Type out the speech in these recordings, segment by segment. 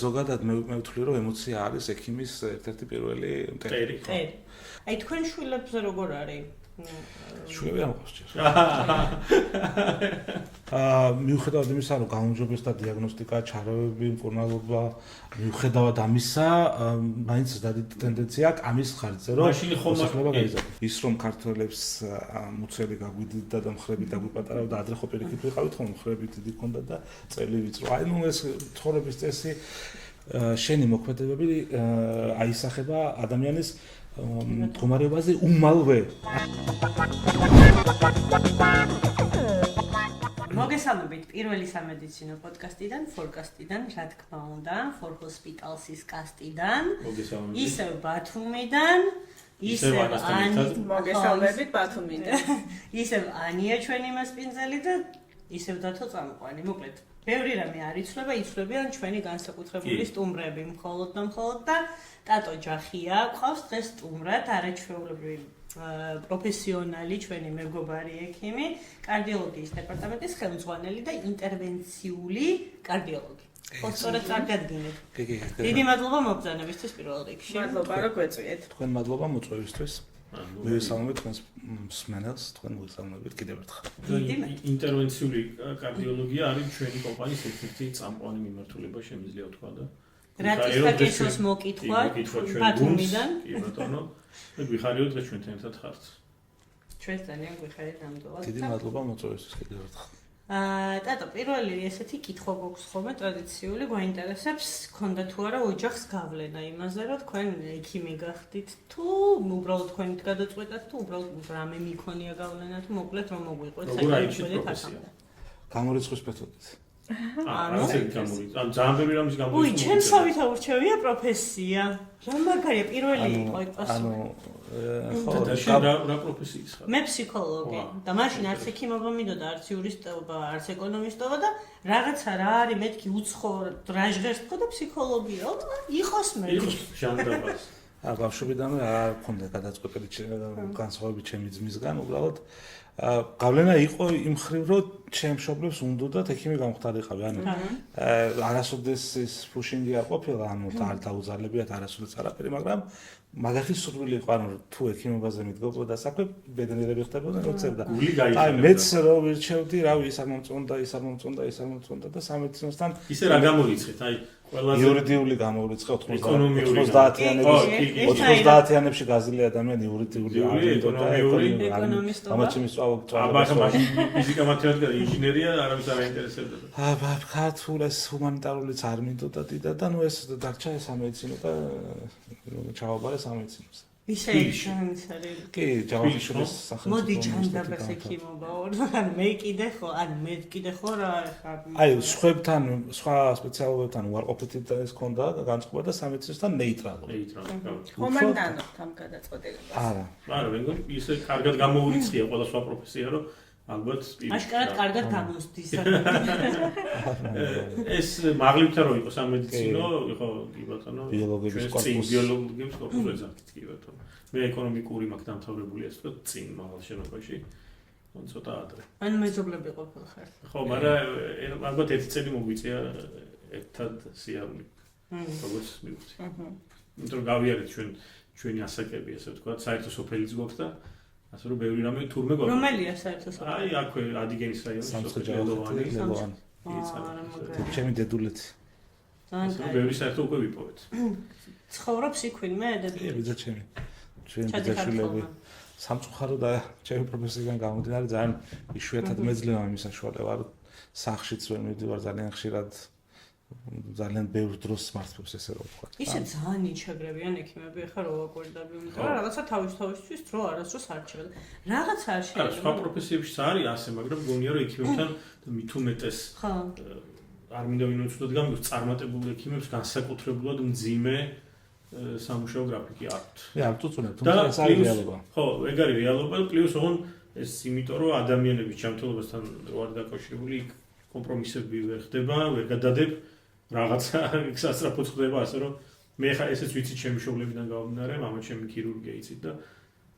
ზოგადად მე ვთვლი რომ ემოცია არის ექიმის ერთ-ერთი პირველი მტერი. აი თქვენ შვილებზე როგორ არის? შვილები არ მყავს ჯერ. მიუხედავად იმისა, რომ გაუმჯობესდა დიაგნოსტიკა, ჩარევები, მკურნალობა, მიუხედავად ამისა, მაინც დადი ტენდენცია აქვს ამის ხარჯზე, რომ მოსახლეობა გაიზარდა. ის რომ ქართველებს მუცელი გაგვიდიდა და მხრები დაგვიპატარავდა, ადრე ხო პირიქით ვიყავით, ხო მხრები დიდი ქონდა და წელი ვიწრო. აი ნუ ეს ცხოვრების წესი შენი მოქმედებები აისახება ადამიანის მდგომარეობაზე უმალვე. მოგესალმებით პირველი სამედიცინო პოდკასტიდან, ფორკასტიდან, რა თქმა უნდა, For Hospitals's კასტიდან, ისევ ბათუმიდან, ისევ მოგესალმებით ბათუმიდან. ისევ ანია ჩვენი მასპინძელი და ისევ დათო წამყვანი. მოკლედ, ბევრი რამე არ იცვლება, იცვლებიან ჩვენი განსაკუთრებული სტუმრები, მხოლოდ და ტატო ჯახია ყავს დღეს სტუმრად, არაჩვეულებრივი პროფესიონალი, ჩვენი მეგობარი ექიმი, კარდიოლოგიის დეპარტამენტის ხელმძღვანელი და ინტერვენციული კარდიოლოგი. სწორად წარგადგინეთ. დიდი მადლობა მობრძანებისთვის პირველ რიგში. მადლობა რომ გვეწვიეთ. თქვენ მადლობა მოწვევისთვის. მივესალმებით თქვენს მსმენელს, თქვენ მოგესალმებით კიდევ ერთხელ. ინტერვენციული კარდიოლოგია არის ჩვენი კომპანიის ერთ-ერთი წამყვანი მიმართულება, შემიძლია ვთქვა და რატისფაკესოს მოკითხვა ბათუმიდან. კი ბატონო, მე გვიხარიო დღეს ჩვენთან ერთად ხართ. ჩვენს ძალიან გვიხარით ნამდვილად. დიდი მადლობა მოწვევისთვის კიდევ ერთხელ. ტატო, პირველი ესეთი კითხვა გვაქვს ხოლმე ტრადიციული, გვაინტერესებს, ქონდა თუ არა ოჯახს გავლენა იმაზე, რომ თქვენ ექიმი გახდით, თუ უბრალოდ თქვენით გადაწყვეტათ, თუ უბრალოდ რამე მიქონია გავლენა, თუ მოკლედ რომ მოგვიყვეთ საერთოდ აქამდე. გამორიცხვის მეთოდით. ანუ ძალიან ბევრი რამის გამოიწვია. უი, ჩემსავით აურჩევია პროფესია. რა მაგარია პირველი იყო ეს პასუხი. ხო, რა პროფესიის ხარ? მე ფსიქოლოგი და მაშინ არც ექიმობა მინდოდა, არც იურისტობა, არც ეკონომისტობა და რაღაცა რა არის მეთქი უცხო დრაჟღერს თქო და ფსიქოლოგია. იყოს მე. იყოს ჟანდაბას. ბავშვობიდანვე არ მქონდა გადაწყვეტილი განსხვავებით ჩემი ძმისგან, უბრალოდ გავლენა იყო იმ ხრივ, რომ ჩემ მშობლებს უნდათ ექიმი გამხდარიყავი. ანუ არასოდეს ის ფუშინგი არ ყოფილა, ანუ არ დაუძალებიათ არასოდეს არაფერი, მაგრამ მაგათი სურვილი იყო, ანუ თუ ექიმობაზე მიდგებოდა საქმე, ბედნიერები ხდებოდნენ, როცებდა. აი მეც რო ვირჩევდი, რავი, ის არ მომწონდა და სამედიცინოსთან ისე რა გამოიცხეთ, აი ყველაზე იურიდიული გამოურიცხე 90-იანებში გაზრდილი ადამიანი იურიდიული ეკონომისტობა ფიზიკა მათემატიკა ინჟინერია არავის არ აინტერესებდა. ქართულს ჰუმანიტარულიც არ მინდოდა დიდად და ნუ ეს დარჩა სამედიცინო და ჩავაბარე სამედიცინოზე. ისე შემიცარი. კი, ჯავახიშვილის სახელმწიფო. მოდი ჯანდაბას ექიმობა ორ, ან მე კიდე ხო რა ხარ. აი, სხვა სპეციალობებთან უარყოფითი და ეს ქონდა განწყობა და სამედიცინოსთან ნეიტრალური. ხომანდანოთ ამ გადაწყვეტილებას. არა. არა, ვინმე ისე კარგად გამოურიცხია ყველა სხვა პროფესია, რომ ალბათ აშკარად კარგად გამოსდის. ეს მაღლიბთან რო იყო სამედიცინო, იყო კი ბატონო. ბიოლოგიის კორპუსი. ბიოლოგიის კორპუსი ეძახით კი ბატონო. მე ეკონომიკური მაგ დამთავრებული ეს თქო წინ მაღალ შენობაში. ან ცოტა ადრე. ან მეზობლები ყოფილ ხარ. ხო, მაგრამ ალბათ ერთი წელი მოგვიწია ერთად სიარული. როგორც მივხვდი. იმიტომ რომ გავიარეთ ჩვენი ასაკები, ესე ვთქვა, საერთო სოფელიც გვაქვს და ასე რომ ბევრი რამე თურმე გვაქვს. რომელია საერთო სოფელი? აი, აქვე ადიგენის რაიონის სამცხე-ჯავახეთი, ლელოვანი. ჩემი დედულეთი. ძალიან ბევრი საერთო უკვე ვიპოვეთ. ცხოვრობს იქვინმე დედულეთი? კი, ბიძა ჩემი. ჩვენი ბიძაშვილები სამწუხარო და ჩემი პროფესიიდან გამომდინარე ძალიან იშვიათად მეძლევა იმის საშუალება, რომ სახლშიც ვერ მივდივარ ძალიან ხშირად. ძალიან ბევრ დროს მართლობს ესე რომ ვთქვა. ისე ძალიან იჩაგრებიან ექიმები, ახლა რო ვაკვირდები, იმიტომ რომ რაღაცა თავისთვის დრო არასდროს არ რჩება. რაღაცა არ შეიძლება. არა, სხვა პროფესიებშიც არის ასე, მაგრამ გონია რომ ექიმებთან მით უმეტეს არ მინდა ვინმე უცუდად გამიგოს წარმატებული ექიმებს განსაკუთრებულად მძიმე სამუშაო გრაფიკი აქვთ. არ წუწუნებ, თუმცა ეს არის რეალობა. ხო, ეგ არის რეალობა, პლუს ოღონ ეს იმიტომ რომ ადამიანების ჯანმრთელობასთან რო არ დაკავშირებული კომპრომისები ვერ ხდება, ვერ გადადებ რაღაცა სასწრაფოდ ხდება, ასე რომ მე ხა ესეც ვიცი ჩემი მშობლებიდან გამომდინარე, მამა ჩემი ქირურგია იცით და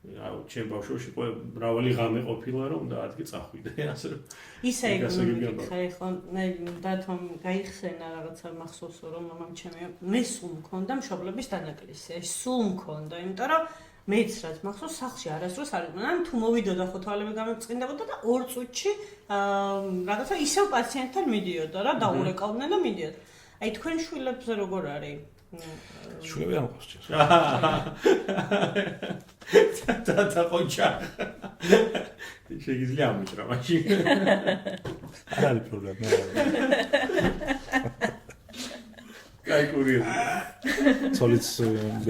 ჩემ ბავშვობაში ყო მრავალი ღამე ყოფილა რომ და ადგი წახვიდე ასე რომ ისე იქნება ხო მე დათომ გაიხსენა რაღაცა მახსოვს რომ მამამ ჩემი მე სულ მქონდა მშობლების დანაკლისი სულ მქონდა იმიტომ რომ მეც რაც მახსოვს სახლში არასდროს არ იყო ან თუ მოვიდოდა ხო თვალები გამეწყინდებოდა და 2 წუთში რაღაცა ისევ პაციენტთან მიდიოდა რა დაურეკავდნენ და მიდიოდა აი თქვენ შვილებზე როგორ არის შვილები არ მყავს ჯერ და ყოჩა შეიძლება ამიჭრა მაშინ არ არის პრობლემა კაი კურიოზი ცოლიც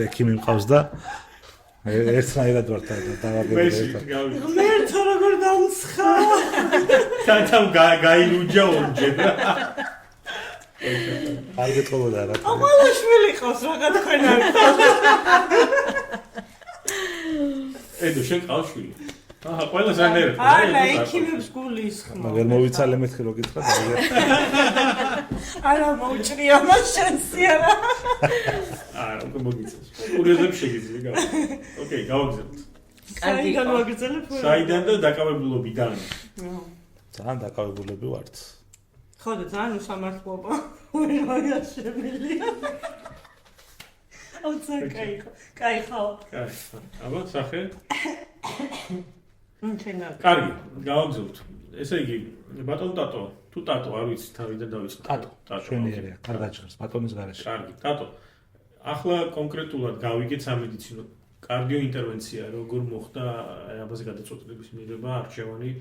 ექიმი მყავს და ერთნაირად ვარ დავაგებია ღმერთო როგორ დამცხა თათან გაილუჯა ორჯერ არ გეტყობოდა რა ყველა შვილი ყავს რაღა თქვენ არ ედო შენ ყავს შვილი აჰა ყველა ზანერად არა ექიმებს გულის ხმა მაგრამ მოვიცალე მეთქი რო გითხრა არა მოუჭრია მას შანსი არა არა უკვე მოგიწევს კურიოზები შეგიძლია გავა ოკეი გავაგზავნოთ კარგი განვაგრძელებ საიდან და დაკავებულობიდან ძალიან დაკავებულები ვართ ხო და ძალიან უსამართლობა ვერ მაგაშემილია აუცა კაი ხო კაი აბა სახე ჩენა კარგი გავაგზავნოთ ესე იგი ბატონ ტატო თუ ტატო არ ვიცი თავიდან დავიწყოთ ტატო შვენიერია კარგაჭერს ბატონის გარეშე კარგი ტატო ახლა კონკრეტულად გავიგეთ სამედიცინო კარდიო ინტერვენცია როგორ მოხდა აბაზე გადაწყვეტილების მიღება არჩევანი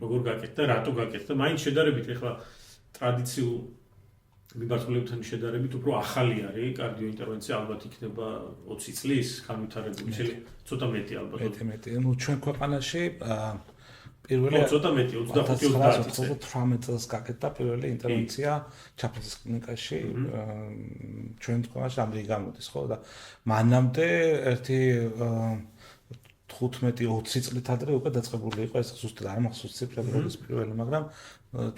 როგორ გაკეთდა რატო გაკეთდა მაინც შედარებით ახლა ტრადიციულ მიმართულებთან შედარებით უფრო ახალი არის კარდიო ინტერვენცია ალბათ იქნება 20 წლის განვითარებული ცოტა მეტი ალბათ მეტი ნუ ჩვენ ქვეყანაში პირველი ცოტა მეტი 25-30 წელს გაკეთდა პირველი ინტერვენცია ჩაფხაზის კლინიკაში ჩვენ ქვეყანაში ამრიგ გამოდის ხო და მანამდე ერთი 15-20 წლით ადრე უკვე დაწყებული იყო ეს ზუსტად არ მახსოვს ციფრები როგორც პირველი მაგრამ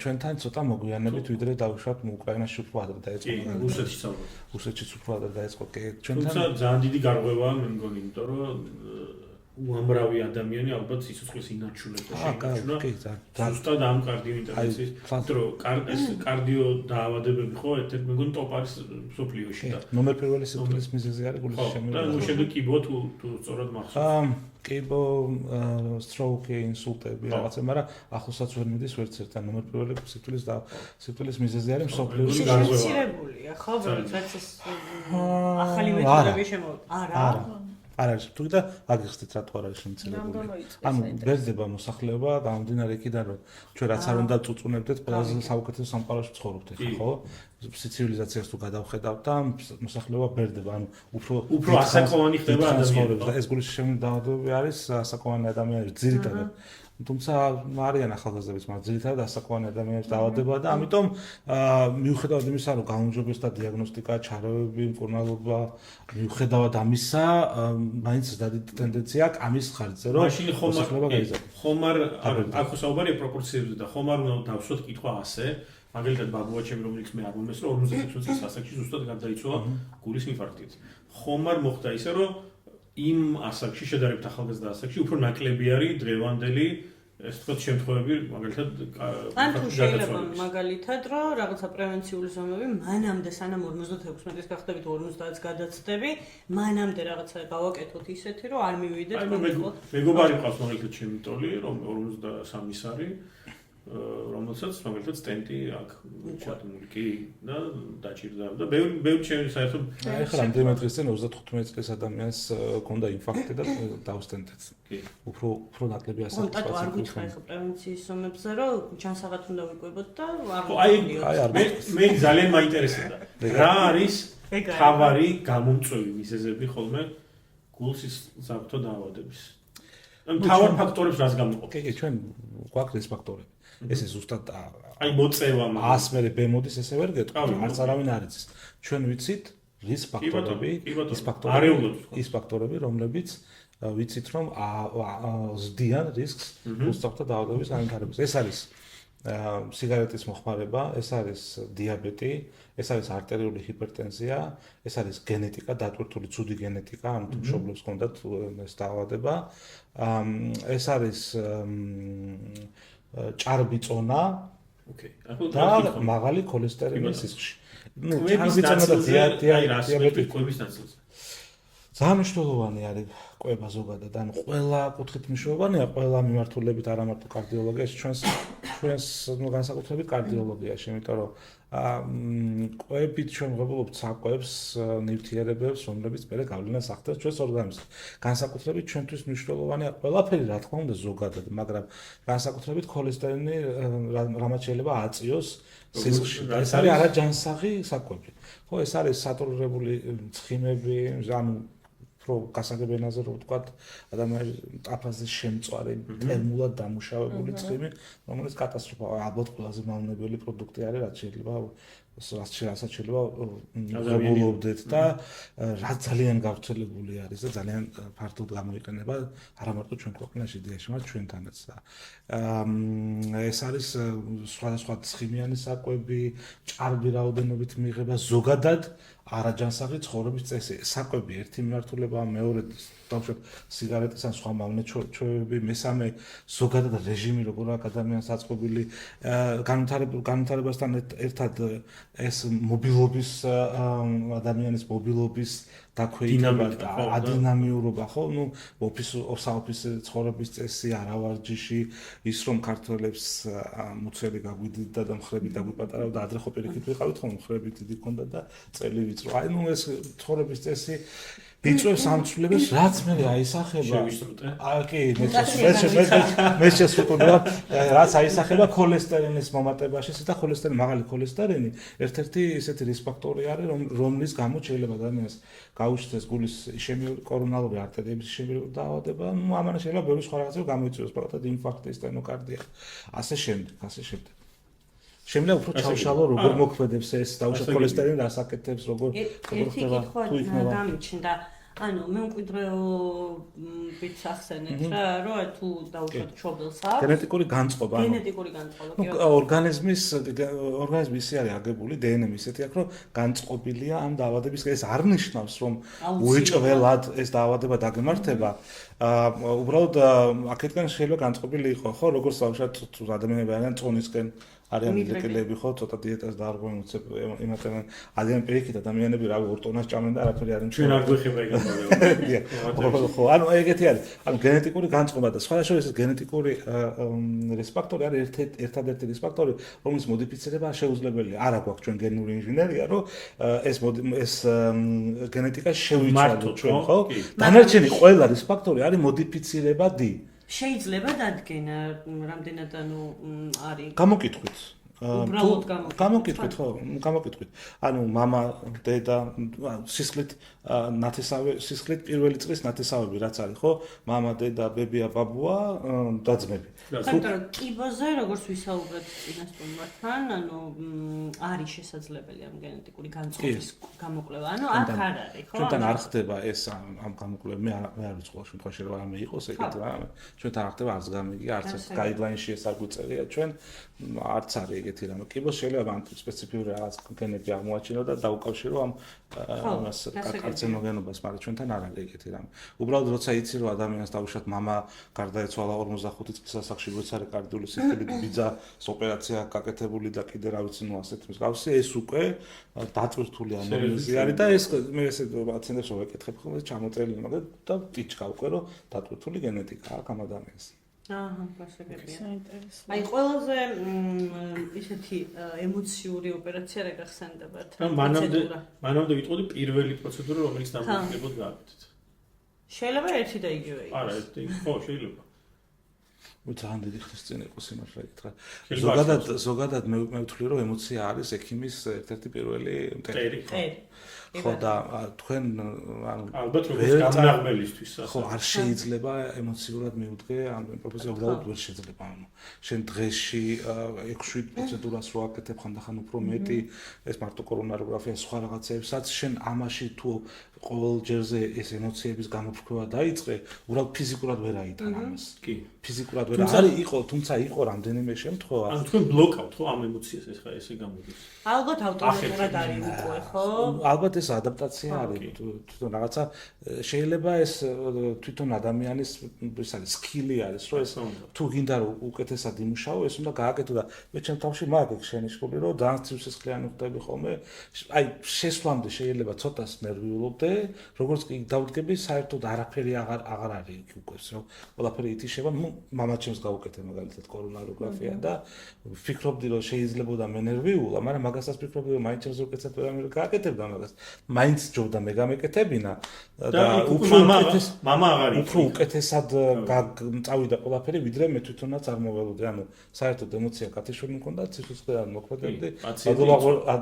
ჩვენთან ცოტა მოგვიანებით ვიდრე დავუშვათ უკრაინაში უფრო ადრე დაიწყო რუსეთშიც ალბათ რუსეთშიც უფრო ადრე დაიწყო კი ჩვენთან თუმცა ძალიან დიდი გარღვევაა მე მგონი იმიტომ რომ უამრავი ადამიანი ალბათ სიცოცხლის ინარჩუნებაში შეიმჩნევა. ზუსტად ამ კარდიო ინტერვენციის, კარდიო დაავადებები ხო ერთ-ერთი მე მგონი ტოპ არის სოფლიოში და ნომერ პირველი სიკვდილის მიზეზი არის გულის შემოვლება. და შემდეგ კიბო თუ სწორად მახსოვს. კიბო, სტროუკი, ინსულტები რაღაცა, მაგრამ ახლოსაც ვერ მიდის ვერც ერთთან ნომერ პირველი სიკვდილის მიზეზი არის სოფლიოში გარღვევებულია, ხო, რაც ეს ახალი მეთოდები შემოვიდა. არ არის თუ და აგიხსნით რა თუ არ არის შემცირებული. ანუ ბერძდება მოსახლეობა გამომდინარე იქიდან რომ ჩვენ რაც არ უნდა წუწუნებდეთ ყველაზე საუკეთესო სამყაროში ცხოვრობთ ხო? ცივილიზაციას თუ გადავხედავთ და მოსახლეობა ბერძდება ანუ უფრო ასაკოვანი ხდება ადამიანები და ეს გულის შემოვლების დაავადებები არის ასაკოვანი ადამიანები ძირითადად თუმცა არიან ახალგაზრდებიც, მაგრამ ძირითადად ასაკოვანი ადამიანების დაავადება და ამიტომ მიუხედავად იმისა, რომ გაუმჯობესდა დიაგნოსტიკა, ჩარევები, მკურნალობა, მიუხედავად ამისა, მაინც დიდი ტენდენცია აქვს ამის ხარჯზე, რომ მოსახლეობა გაიზარდა. ხომ არ აქ საუბარია პროპორციებზე და ხომ არ უნდა დავსვათ კითხვა ასე, მაგალითად ბაბუაჩემი რომელიც მე არ მომესწრო 46 წლის ასაკში ზუსტად გარდაიცვალა გულის ინფარქტით. ხომ არ მოხდა ისე, რომ იმ ასაკში შედარებით ახალგაზრდა ασაკში უფრო ნაკლები არის დღევანდელი ეს თქვათ შემთხვევები მაგალითად ან თუ შეიძლება მაგალითად რომ რაღაცა პრევენციული ზომები მანამდე სანამ 56 წლის გახდებით 50-ს გადაცდები მანამდე რაღაცა გავაკეთოთ ისეთი რომ არ მივიდეთ მეგობარი ყავს მაგალითად ჩემი ტოლი რომ 53-ის არის რომელსაც მაგალითად სტენტი აქვს ჩატმული კი და დაჭირდა და ბევრი ჩემი საერთოდ ახლა რამდენიმე დღეს წინ 35 წლის ადამიანს ჰქონდა ინფარქტი და დავსტენტეთ. კი. უფრო ნაკლები ასაკი. კონტაქტ არ გითხრა ახლა პრევენციის ზომებზე რომ ჯანსაღად უნდა ვიკვებოთ და მე ძალიან მაინტერესებდა. რა არის თავარი გამომწვევი მიზეზები ხოლმე გულსის საფრთხო დაავადების? ან თავარ ფაქტორებს რას გამოყოფ? კი, ჩვენ გვაქვს ეს ფაქტორები. ეს ზუსტად აი მოწევა ასმერე ბემოდის ესე ვერ გეტყვი არც არავინ არ იცის ჩვენ ვიცით რის ფაქტორები ის ფაქტორები რომლებიც ვიცით რომ ზდიან რისკს გულსაფრთხო დაავადების განვითარებას ეს არის სიგარეტის მოხმარება, ეს არის დიაბეტი, ეს არის არტერიული ჰიპერტენზია, ეს არის გენეტიკა, დატვირთული ცუდი გენეტიკა, ანუ მშობლებს ჰქონდათ ეს დაავადება. ეს არის ჭარბი წონა და მაღალი ქოლესტერინის სისხლში. კვების ნაწილზე, კვების ნაწილზე. ძალიან მნიშვნელოვანი არის კვება ზოგადად, ანუ ყველა კუთხით მნიშვნელოვანია, ყველა მიმართულებით, არა მარტო კარდიოლოგიაში, ჩვენს განსაკუთრებით კარდიოლოგიაში, იმიტომ რომ კვებით ჩვენ ვღებულობთ საკვებს, ნივთიერებებს, რომლებიც მერე გავლენას ახდენს ჩვენს ორგანიზმზე. განსაკუთრებით ჩვენთვის მნიშვნელოვანია ყველაფერი, რა თქმა უნდა, ზოგადად, მაგრამ განსაკუთრებით ქოლესტერინი, რამაც შეიძლება აწიოს სისხლში. ეს არის არაჯანსაღი საკვები. ხო, ეს არის სატურირებული ცხიმები, ანუ გასაგებ ენაზე რო ვთქვათ, ადამიანის ტაფაზის შემწვარი, თერმულად დამუშავებული ცხიმი, რომელიც კატასტროფაა, ალბათ ყველაზე მავნებელი პროდუქტი არის, რაც შეიძლება ვღებულობდეთ და რაც ძალიან გავრცელებული არის და ძალიან ფართოდ გამოიყენება არა მარტო ჩვენ ქვეყანაში, დიაში, მაგრამ ჩვენთანაც. ეს არის სხვადასხვა ცხიმიანი საკვები, ჭარბი რაოდენობით მიიღება ზოგადად არაჯანსაღი ცხოვრების წესი. საკვები ერთი მიმართულებაა, მეორე დავუშვათ სიგარეტის ან სხვა მავნე-ჩვევები, მესამე ზოგადად რეჟიმი, როგორ აქვს ადამიანს აწყობილი, განვითარებასთან ერთად ეს მობილობის ადამიანის მობილობის დაქვეითება და ადინამიურობა, ხო, ნუ საოფისე ცხოვრების წესი, არავარჯიში, ის რომ ქართველებს მუცელი გაგვიდიდა და მხრები დაგვიპატარავდა, ადრე ხო პირიქით ვიყავით, ხო, მხრები დიდი ქონდა და წელი ვიწრო. აი, ნუ ეს ცხოვრების წესი იწვევს ამ ცვლილებას, რაც მე აისახება. კი, მე შესვეტყობა, რაც აისახება ქოლესტერინის მომატებაში, და მაღალი ქოლესტერინი ერთ-ერთი ესეთი რისკ ფაქტორი არის, რომლის გამო შეიძლება ადამიანს გაუჩნდეს გულის ისემიური კორონალური არტერიების ისემიური დაავადება, ნუ ამან შეიძლება ბევრი სხვა რაღაცა გამოიწვიოს, მაგალითად ინფარქტი, სტენოკარდია, ასე შემდეგ. შემიძლია უფრო ჩავშალო, როგორ მოქმედებს ეს დაუშვათ ქოლესტერინი, რას აკეთებს, როგორ ხდება, თუ იქნება. გამიჩნდა, ანუ მე მკვიდრეობით ახსენეთ რა, რომ თუ დაუშვათ მშობელს აქვს გენეტიკური განწყობა, კი. ორგანიზმის ისე არის აგებული, დნმ ისეთი აქვს, რომ განწყობილია ამ დაავადების, ეს არ ნიშნავს, რომ უეჭველად ეს დაავადება დაგემართება. უბრალოდ აქეთკენ შეიძლება განწყობილი იყოს, ხო, როგორც დავუშვათ ადამიანები არიან წონისკენ არიან ლეკილები, ხო, ცოტა დიეტას დაარღვევენ, უცებ იმატებენ, ადიან პირიქით ადამიანები რავი 2 ტონას ჭამენ და არაფერი არ ჩვენ არ გვეხება ეგ ამბავი. ხო, ანუ ეგეთი არის. ანუ გენეტიკური განწყობა და სხვადასხვა ეს გენეტიკური რისკ ფაქტორი არის ერთადერთი რისკ ფაქტორი, რომლის მოდიფიცირება შეუძლებელია. არა გვაქვს ჩვენ გენური ინჟინერია, რომ ეს გენეტიკა შევიცვალოთ ჩვენ, ხო? დანარჩენი ყველა რისკ ფაქტორი არის მოდიფიცირებადი. შეიძლება დადგენა რამდენად ანუ არის გამოკითხვით უბრალოდ გამოკითხვით ხო გამოკითხვით ანუ мама დედა სისხლით სისხლით პირველი წლის ნათესავები რაც არის ხო мама დედა ბებია ბაბუა და ძმები მაგრამ კიბოზე როგორც ვისაუბრეთ წინასწარმეტთან ანუ არის შესაძლებელი ამ გენეტიკური განწყობის გამოკვლევა ანუ აქ არ არის ხო ჩვენთან არ ხდება ეს ამ გამოკვლევები მე არ ვიცი ყოველ შემთხვევაში რომ რამე იყოს ეგეთი რამე ჩვენთან არ ხდება არც გამიგია არც ეს გაიდლაინში ეს არ გვიწერია ჩვენ არც არის ეგეთი რამე კიბოს შეიძლება ამ სპეციფიური რაღაც გენები აღმოაჩინო და დაუკავშირო ამ ამას კარცინოგენობას მაგრამ ჩვენთან არ არის ეგეთი რამე უბრალოდ როცა იცი რომ ადამიანს დაუშვათ мама გარდაეცვალა 45 წლის ასაკში როცა კარდიული სიკვდილით ბიძას ოპერაცია გაკეთებული და კიდე რა ვიცი ნუ ასეთ მსგავსი ეს უკვე დაწვრთული ანალიზი არის და ეს მე ესე პაციენტებს რო ვეკითხებ ხოლმე ჩამოწერილი მაგა და ტიჩკა უკვე რომ დაწვრთული გენეტიკა აქვს ამ ადამიანს აჰა, გასაგებია. აი, ყველაზე ისეთი ემოციური ოპერაცია რა გახსენდებათ? მანამდე ვიტყოდი პირველი პროცედურა, რომელიც დამოუკიდებლად გააკეთეთ. შეიძლება ერთი და იგივე იყოს. არა, ერთი, ხო, შეიძლება. ძალიან დიდი ხნის წინ იყოს იმაში რა ზოგადად მე ვთვლი რომ ემოცია არის ექიმის ერთ-ერთი პირველი მტერი. ხო და თქვენ ანუ ალბათ როგორც გამნაღმელისთვის ხო არ შეიძლება ემოციურად მიუდგე ამ პროფესიას უბრალოდ ვერ შეიძლება ანუ შენ დღეში 6-7 პროცედურას რო აკეთებ ხანდახან უფრო მეტი ეს მარტო კორონაროგრაფია სხვა რაღაცებსაც შენ ამაში თუ ყოველ ჯერზე ეს ემოციების გამოფრქვევა დაიწყე უბრალოდ ფიზიკურად ვერ აიტან ამას კი ფიზიკურად ვერ არის იყო თუმცა იყო რამდენიმე შემთხვევა ანუ თქვენ ბლოკავთ ხო ამ ემოციას ეს ხა ესე გამოდის ალბათ ავტომატურად არის უკვე ხო ალბათ ეს ადაპტაცია არის თვითონ რაღაცა შეიძლება ეს თვითონ ადამიანის ის არის სკილი არის რომ ეს თუ გინდა რომ უკეთესად იმუშაო ეს უნდა გააკეთო და მე ჩემ თავში მაგ შენიშნული რომ ძალიან ცივსისხლიანი ხდები ხოლმე აი შესვლამდე შეიძლება ცოტას ნერვიულობდე როგორც კი დავდგები საერთოდ არაფერი აღარ არის იქ უკვე რომ ყველაფერი ითიშება მამაჩემს გავუკეთე მაგალითად კორონაროგრაფია და ვფიქრობდი რომ შეიძლება მე ნერვიულა მაგრამ მაგასაც ვფიქრობდი რომ მაინც ჩემს უკეთესად ვერ გააკეთებდა მაგას მაინც ჯობდა მე გამეკეთებინა და მამა აღარ იყო უფრო უკეთესად წავიდა ყველაფერი ვიდრე მე თვითონაც არ მოველოდი ანუ საერთოდ ემოცია კათეშვილი მქონდა ციხისყრე არ მოქმედებდი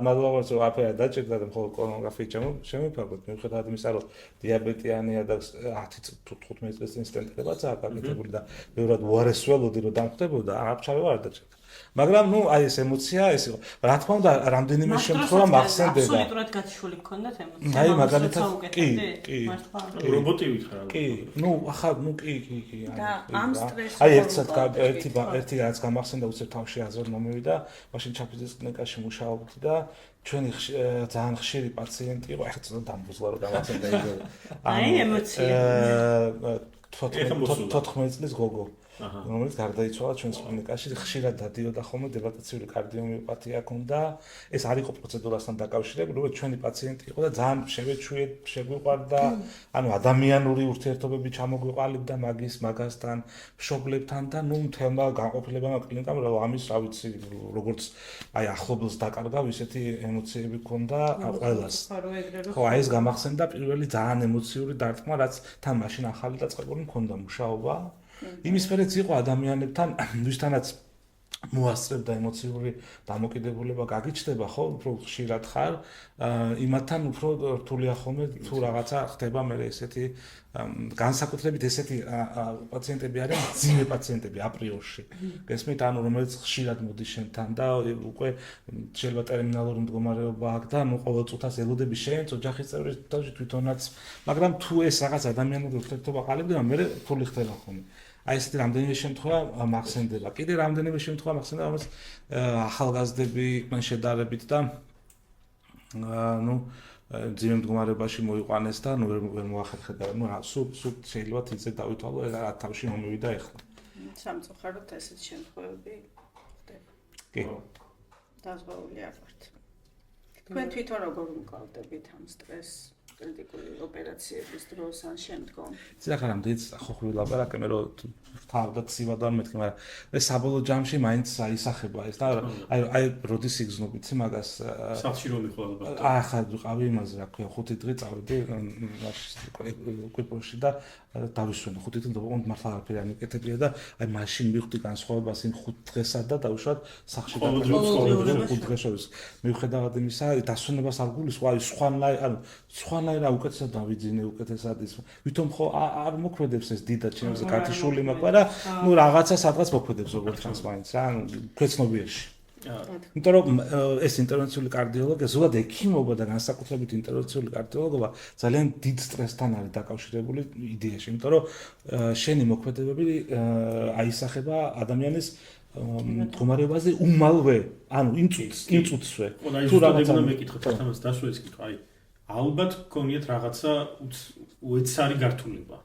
მადლობა რომ აფერა დაჭერდა და მხოლოდ კორონაროგრაფიით შემოფარგლეთ მიუხედავად იმისა რომ დიაბეტიანია და 10 თუ 15 წლის წინ სტენტებაც აკეთებული და ბევრად უარეს ველოდი რომ დამხდებოდა აფშარო არ დაჭერდა მაგრამ ნუ აი ეს ემოცია ეს იყო რა თქმა უნდა რამდენიმე შემთხვევა მახსენდება აბსოლუტურად გათიშული გქონდათ ემოცია აი მაგალითად კი რობოტი ვიხარ კი ნუ ახლა ნუ კი და ამ სტრესს აი ერთი რაც გამახსენდა უცებ თავში აზრ მომივიდა მაშინ ჩაფიზის კლინიკაში მუშაობდი და ჩვენი ძალიან ხშირი პაციენტი იყო ახლა ცოტა დამბუზლა რომ გამახსენდა იგივე აი ემოცია 14 წლის გოგო რომელიც გარდაიცვალა ჩვენს კლინიკაში ხშირად დადიოდა ხოლმე დებატაციული კარდიომიოპათია ჰქონდა ეს არ იყო პროცედურასთან დაკავშირებული ჩვენი პაციენტი იყო და ძალიან შეგვიყვარდა ანუ ადამიანური ურთიერთობები ჩამოგვიყალიბდა მაგასთან მშობლებთან და ნუ მთელმა განყოფილებამ კლინიკამ რომ ამის რა ვიცი როგორც აი ახლობელს დაკარგა ისეთი ემოციები ჰქონდა ყველას ხო აი ეს გამახსენდა პირველი ძალიან ემოციური დარტყმა რაც თან მაშინ ახალი დაწყებული მქონდა მუშაობა იმის ფერეც იყო ადამიანებთან ვისთანაც მოასწრებდა ემოციური დამოკიდებულება გაგიჩნდება ხო უფრო ხშირად ხარ იმათთან უფრო რთულია ხოლმე თუ რაღაცა ხდება მე ესეთი განსაკუთრებით ესეთი პაციენტები არიან ძიმე პაციენტები აპრიორში გესმით ანუ რომელიც ხშირად მოდის შენთან და უკვე შეიძლება ტერმინალური მდგომარეობა აქვს და ნუ ყოველ წუთას ელოდები შენს ოჯახის წევრის თვითონაც მაგრამ თუ ეს რაღაც ადამიანური ურთიერთობა ყალიბდება მე რთული ხდება ხოლმე აი ესეთი რამდენიმე შემთხვევა მახსენდება. კიდე რამდენიმე შემთხვევა მახსენდება, რომელიც ახალგაზრდები იყვნენ შედარებით და ნუ ძიმე მდგომარეობაში მოიყვანეს და ნუ ვერ მოახერხებდა. ნუ სულ შეიძლება თითზე დავითვალო, ეს რა თავში მომივიდა ეხლა. სამწუხაროდ ესეთი შემთხვევები ხდება. კი. დაზღვეული არ ვართ. თქვენ თვითონ როგორ მკლავდებით ამ სტრესს? კრიტიკული ოპერაციების დროს ან შემდგომ. ცოტა რამდენიც ხო ვილაპარაკე მე რომ თავდა ცივად არ მეთქი, მაგრამ ეს საბოლოო ჯამში მაინც აისახება ეს და აი როდის იგზნობთ მაგას სახლში რომ მიხვალ ალბათ. ახლა ვიყავი იმაზე, რა ქვია, 5 დღე წავედი კვიპროსში და დავისვენე 5 დღე და მართლა არაფერი არ მეკეთებია და აი მაშინ მივხვდი განსხვავებას იმ 5 დღესა და დავუშვათ სახლში და 5 დღეს შორის. მიუხედავად იმისა, დასვენებას არ გულისხმობ, აი სხვანაირ რა უკეთესად დავიძინე უკეთესად ის ვითომ ხო არ მოქმედებს ეს დიდად ჩემზე კათიშული მაქვს და ნუ რაღაცა სადღაც მოქმედებს როგორც ჩანს მაინც რა ანუ ქვეცნობიერში იმიტომ რომ ეს ინტერვენციული კარდიოლოგია ზოგადად ექიმობა და განსაკუთრებით ინტერვენციული კარდიოლოგია ძალიან დიდ სტრესთან არის დაკავშირებული იდეაში იმიტომ რომ შენი მოქმედებები აისახება ადამიანის მდგომარეობაზე უმალვე ანუ იმ წუთსვე თუ რაღაცა მეკითხეთ ამას დასვეს კითხვა აი ალბათ გქონიათ რაღაცა უეცარი გართულება.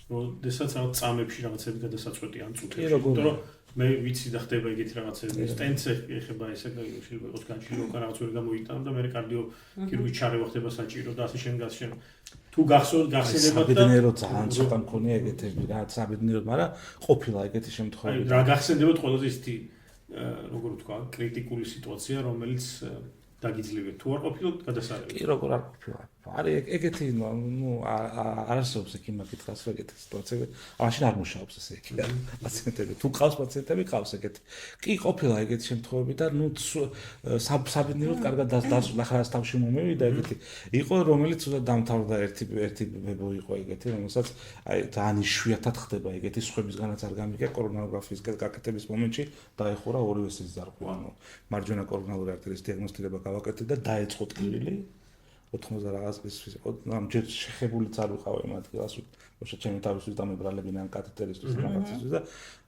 როდესაც რაღაც წამებში რაღაცები გადასაწყვეტი ან წუთებში. იმიტომ რომ მე ვიცი და ხდება ეგეთი რაღაცები. სტენტს ეხება ესე შეიძლება იყოს განჭირო რაღაც ვერ გამოიტანო და მე კარდიოქირურგის ჩარევა ხდება საჭირო და ასე შენ თუ გახსენებათ და საბედნიერო ძალიან ცოტა მქონია ეგეთები რა საბედნიერო, მაგრამ ყოფილა ეგეთი შემთხვევები. რა გახსენდებათ ყველაზე ისეთი როგორ ვთქვა კრიტიკული სიტუაცია რომელიც დაგიძლევთ თუ არ ყოფილოთ გადასარევი. კი, როგორ არ ყოფილა. არის ეგეთი არ არსებობს იქ იმ კითხავს ეგეთი სიტუაციები. მაშინ არ მუშაობს ესე იქ პაციენტები. თუ ყავს პაციენტები, ყავს ეგეთი. კი ყოფილა ეგეთი შემთხვევები და საბედნიეროდ კარგად დასრულდა ხარას თავში მომივიდა ეგეთი. იყო რომელიც უდა დამთავრდა ერთი ბებო იყო ეგეთი, რომელსაც აი ძალიან იშვიათად ხდება ეგეთი სხვებისგანაც არ გამიგე კორონაროგრაფიის გაკეთების მომენტში დაეხურა ორივე სიზარღვე. ანუ მარჯვენა კორონალური არტერიის დიაგნოსტირება გავაკეთე და დაეწყო ტკივილი 80 რაღაც წლის იყო, ამ ჯერ შეხებულიც არ ვიყავ იმ ადგილას, უშო ჩემი თავისთვის დამებრალებინან კათეტერისთვის რაღაცისთვის და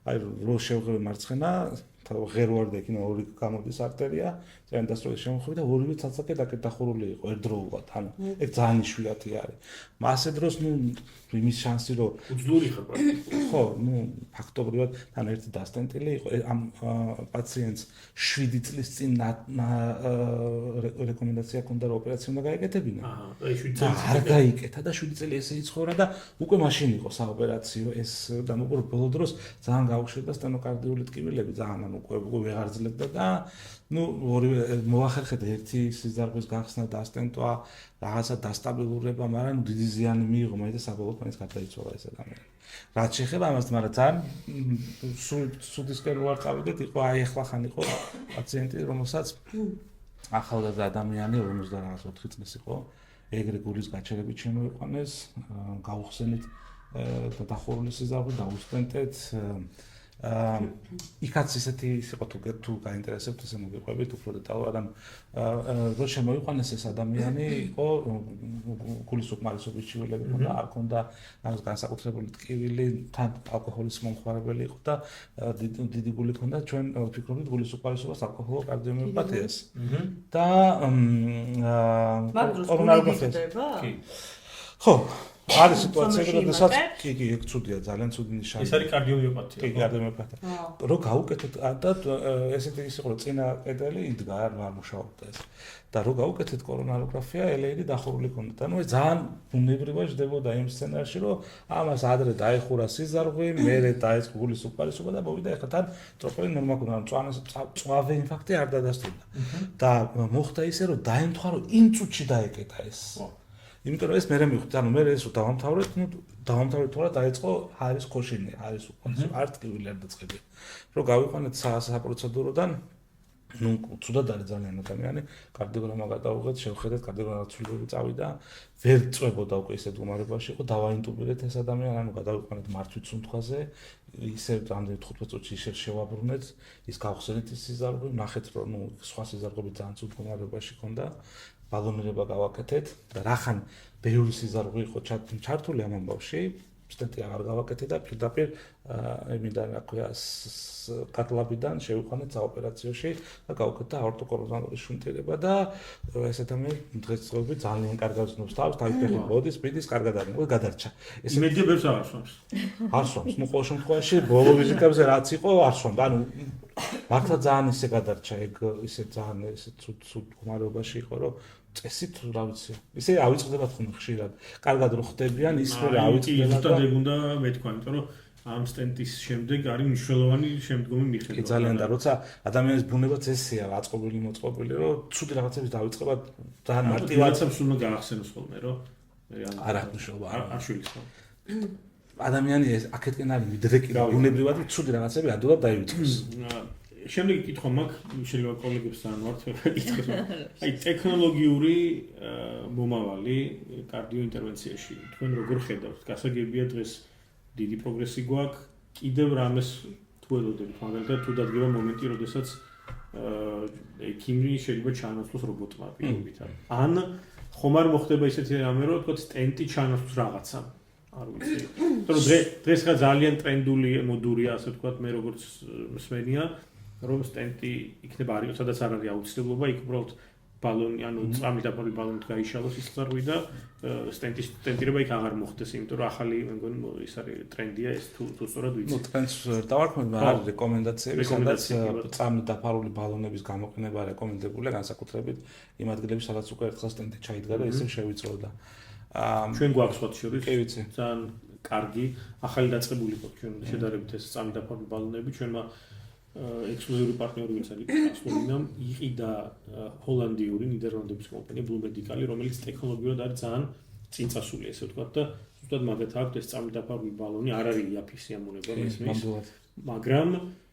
აი რო შევღებე მარცხენა, ღერო არ დაიქნა ორი გამოდის არტერია, ძალიან დასწრებული შემოხვედი და ორივე ცალ-ცალკე დახურული იყო ერთდროულად, ანუ ეგ ძალიან იშვიათი არის. მასე დროს იმის შანსი რომ უძლური ხარ პრაქტიკულად. ხო, ფაქტობრივად თან ერთი დასტენტილი იყო ამ პაციენტს 7 წლის წინ რეკომენდაცია ჰქონდა რომ ოპერაცია უნდა გაეკეთებინა. აი 7 წელი არ გაიკეთა და 7 წელი ესე იცხოვრა და უკვე მაშინ იყო საოპერაციო ეს და მოკლედ ბოლო დროს ძალიან გაუშვირდა სტენოკარდიული ტკივილები ძალიან უკვე ვეღარ ძლევდა და ორივე მოახერხეთ ერთი სიზარღვის გახსნა და სტენტვა რაღაცა დასტაბილურება, მაგრამ დიდი ზიანი მიიღო მაინც და საბოლოოდ მაინც გარდაიცვალა ეს ადამიანი. რაც შეეხება ამას, მაგრამ ძალიან სუდისკენ რო არ წავიდეთ, იყო აი ახლახან იყო პაციენტი, რომელსაც ახალგაზრდა ადამიანი 54 წლის იყო, ეგრე გულის გაჩერებით შემოიყვანეს, გაუხსენით და დახურული სიზარღვე დაუსტენტეთ იქაც ისეთი იყო თუ გაინტერესებთ ესე მოგიყვებით უფრო დეტალურად ამ რო შემოიყვანეს ეს ადამიანი იყო გულის უკმარისობის ჩივილები ჰქონდა არ ჰქონდა ამას განსაკუთრებული ტკივილი თან ალკოჰოლის მომხმარებელი იყო და დიდი გული ჰქონდა ჩვენ ვფიქრობთ გულის უკმარისობას ალკოჰოლო-კარდიომიოპათიას და კორონაროგრაფია ხო არის სიტუაცია, როდესაც კი, ეგ ცუდია, ძალიან ცუდი ნიშანი. ეს არის კარდიომიოპათია. კი, კარდიომიოპათია. რო გავუკეთეთ და ესეთი ის იყო, რომ წინა კედელი იდგა, არ მუშაობდა ეს. და რო გავუკეთეთ კორონაროგრაფია, ელეიდი დახურული ჰქონდა. ანუ ეს ძალიან ბუნებრივად ჯდებოდა იმ სცენარში, რომ ამას ადრე დაეხურა სიზარღვე, მერე დაეწყო გულის უკმარისობა და მოვიდა ეხლა თან ტროპოლინ ნორმა ჰქონდა, ანუ წვავე ინფარქტი არ დადასტურდა. და მოხდა ისე, რომ დაემთხვა, რომ იმ წუთში დაეკეტა ეს. იმიტომ რომ ეს მერე მივხვდი, ანუ მერე ეს დავამთავრეთ, თორე დაიწყო არის ქოშინი, არის უკვე არ ტკივილი არ დაწყებია. რომ გავიყვანეთ საპროცედუროდან, ცუდად არის ძალიან ადამიანი, კარდიოგრამა გადავუღეთ, შევხედეთ, კარდიოგრამა ცვლილები წავიდა, ვერ წვებოდა უკვე ისეთ მდგომარეობაში, იყო დავაინტუბირეთ ეს ადამიანი, ანუ გადავიყვანეთ მართვის სუნთქვაზე, ისე რამდენი 15 წუთში ისე შევაბრუნეთ, ის გავხსენეთ ის სიზარღვე, ნახეთ რომ სხვა სიზარღვები ძალიან ცუდ მდგომარეობაში ჰქონდა. ბალონირება გავაკეთეთ და რახან ბევრი სიზარღვე იყო ჩართული ამ ამბავში, სტენტი აღარ გავაკეთე და პირდაპირ იმიდან რა ქვია კატლაბიდან შევიყვანეთ საოპერაციოში და გავაკეთე აორტოკორონალური შუნტირება და ეს ადამიანი დღესდღეობით ძალიან კარგად ზნობს თავს, თავის ბოდის, სპიდის კარგად არის, უკვე გადარჩა. ეს მედიაბებს არ სვამს. არ სვამს, ყოველ შემთხვევაში ბოლო ვიზიტებზე რაც იყო, არ სვამდა. ანუ მართლა ძალიან ისე გადარჩა, ეგ ისე ძალიან ისე ცუდ მდგომარეობაში იყო, რომ წესით რა ვიცი. ისე ავიწყდებათ ხოლმე ხშირად. კარგად რო ხდებიან, ის მე ავიწყდება. ზუსტად ეგ უნდა მეთქვა, იმიტომ რომ ამ სტენტის შემდეგ არის მნიშვნელოვანი შემდგომი მიხედვა. კი ძალიან და როცა ადამიანის ბუნებაც ესეა, აწყობილი მოწყობილი, რომ ცუდი რაღაცების დავიწყება ძალიან მარტივად. რაღაცებს უნდა გაახსენოს ხოლმე, რომ არ აქვს მნიშვნელობა. არ შვილის ხო. ადამიანი ეს აქეთკენ არის მიდრეკილი, ბუნებრივად ცუდი რაღაცები ადვილად დაივიწყოს. შემდეგი კითხვა მაქვს, შეიძლება კოლეგებს ძალიან ვართ ეკითხეს. აი ტექნოლოგიური მომავალი კარდიოინტერვენციაში. თქვენ როგორ ხედავთ? გასაგებია დღეს დიდი პროგრესი გვაქვს, კიდევ რამეს თუ ელოდებით, მაგალითად თუ დადგება მომენტი, როდესაც ექიმი შეიძლება ჩაანაცვლოს რობოტმა პირობითად. ან ხომ არ მოხდება ისეთი რამე, რომ თქო სტენტი ჩაანაცვლოს რაღაცა. არ ვიცი. იმიტომ რომ დღეს ხა ძალიან ტრენდული მოდურია, ასე ვთქვათ, მე როგორც მსმენია, რომ სტენტი იქნება არის, სადაც არ არის აუცილებლობა, იქ უბრალოდ ბალონი, ანუ წამით დაფარული ბალონით გაიშალოს ის წარვი და სტენტირება იქ აღარ მოხდეს, იმიტომ რომ ახალი მე მგონი ის არის ტრენდია ეს თუ სწორად ვიცი. ტრენდს დავარქმევთ, მაგრამ არის რეკომენდაციები, სადაც წამით დაფარული ბალონების გამოყენება რეკომენდებულია განსაკუთრებით იმ ადგილებში, სადაც უკვე ერთხელ სტენტი ჩაიდგა და ისევ შევიწროვდა. ჩვენ გვაქვს სხვა შორის კი ვიცი. ძალიან კარგი ახალი დაწყებული გვაქვს ჩვენ შედარებით ეს წამით დაფარული ბალონები ჩვენმა ექსკლუზიური პარტნიორი ვინც არის ასლინამ იყიდა ჰოლანდიური ნიდერლანდების კომპანია Blue Medical, რომელიც ტექნოლოგიურად არის ძალიან წინწასული, ესე ვთქვათ და ზუსტად მაგათ აქვს ეს წამიდაფარული ბალონი, არ არის იაფი სიამოვნება მესმის, მაგრამ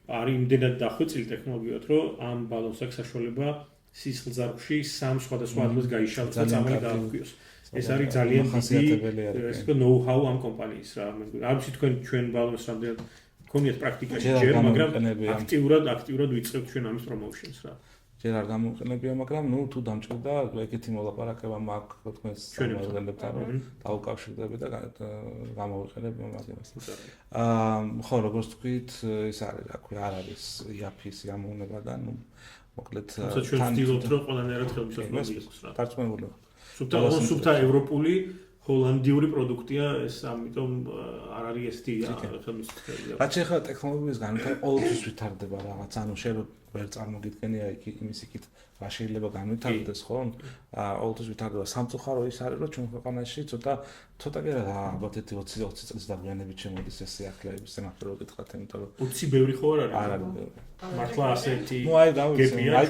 არის იმდენად დახვეწილი ტექნოლოგიად, რომ ამ ბალონს აქვს საშუალება სისხლძარღვში 3 სხვადასხვა ადგილას გაიშალოს და წამალი დააქვიოს. ეს არის ძალიან დიდი know-how ამ კომპანიის რა. არ ვიცი თქვენ ჩვენ ბალონს რამდენად გქონიათ პრაქტიკაში ჯერ, მაგრამ აქტიურად ვიწყებთ ჩვენ ამის პრომოუშენს რა. ჯერ არ გამოიყენებია, მაგრამ თუ დამჭირდა ეგეთი მოლაპარაკება მაქვს თქვენს მოგვიანებთან, რომ დაუკავშირდები და გამოვიყენებ მაგას. ხო, როგორც თქვით, ის არის, რა ქვია, არ არის იაფი სიამოვნება და მოკლედ ჩვენ ვცდილობთ, რომ ყველანაირად ხელმისაწვდომი იყოს რა. დარწმუნებული. სუფთა ევროპული ჰოლანდიური პროდუქტია ეს, ამიტომ არ არის ესეთი ხელმისაწვდომი. რაც ახლა ტექნოლოგიის განვითარება ყოველთვის ვითარდება რაღაც, ანუ შენ ვერ წარმოგიდგენია იმის იქით რა შეიძლება განვითარდეს, ხო? ყოველთვის ვითარდება. სამწუხარო ის არის, რომ ჩვენ ქვეყანაში ცოტა კი რა ალბათ 20 წლის დაგვიანებით შემოდის ეს სიახლეების სემახე რო გითხრათ, იმიტომ რომ 20 ბევრი ხო არ არის? არ არის. მართლა ასეთი აი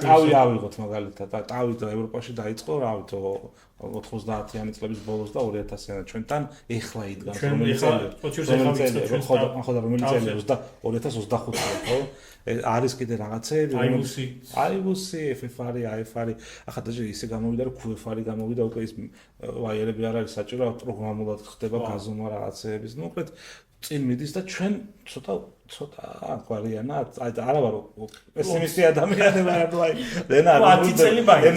ტავი ავიღოთ მაგალითად, ტავი ევროპაში დაიწყო, რა ვიცი 90-იანი წლების ბოლოს და 2000-იანი ჩვენთან ეხლა იდგას რომელიც წელი ხო 2025 ხო არის კიდე რაღაცები IUC FFR IFR ახლა დაჟე ისე გამოვიდა რომ QFR გამოვიდა უკვე ის ვაიერები არ არის საჭირო პროგრამულად ხდება გაზომა რაღაცეების ნუ უბრალოდ წინ მიდის და ჩვენ ცოტა აკვარიანად არა ვარო პესიმისტი ადამიანები არ ვარ ლენა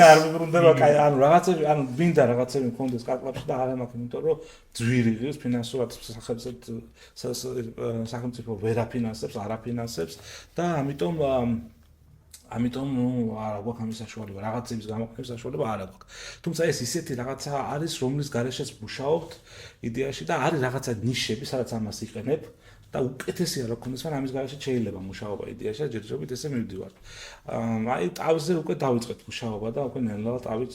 არ მიბრუნდება კაი ანუ რაღაცები ანუ მინდა რაღაცები მქონდეს კაკლებში და არა მაქვს იმიტომ რომ ძვირი ღირს ფინანსურად სახელმწიფო ვერ აფინანსებს არ აფინანსებს და ამიტომ არა გვაქვს ამის საშუალება რაღაცების გამოყენების საშუალება არ აქვს თუმცა ეს ისეთი რაღაცა არის რომლის გარეშეც მუშაობთ იდეაში და არის რაღაცა ნიშები სადაც ამას იყენებ და უკეთესია რა ქონდეს მაგრამ ამის გარეშე შეიძლება მუშაობა იდეაში და ჯერჯერობით ესე მივდივართ აი ტავზე უკვე დავიწყეთ მუშაობა და უკვე ნელა ტავით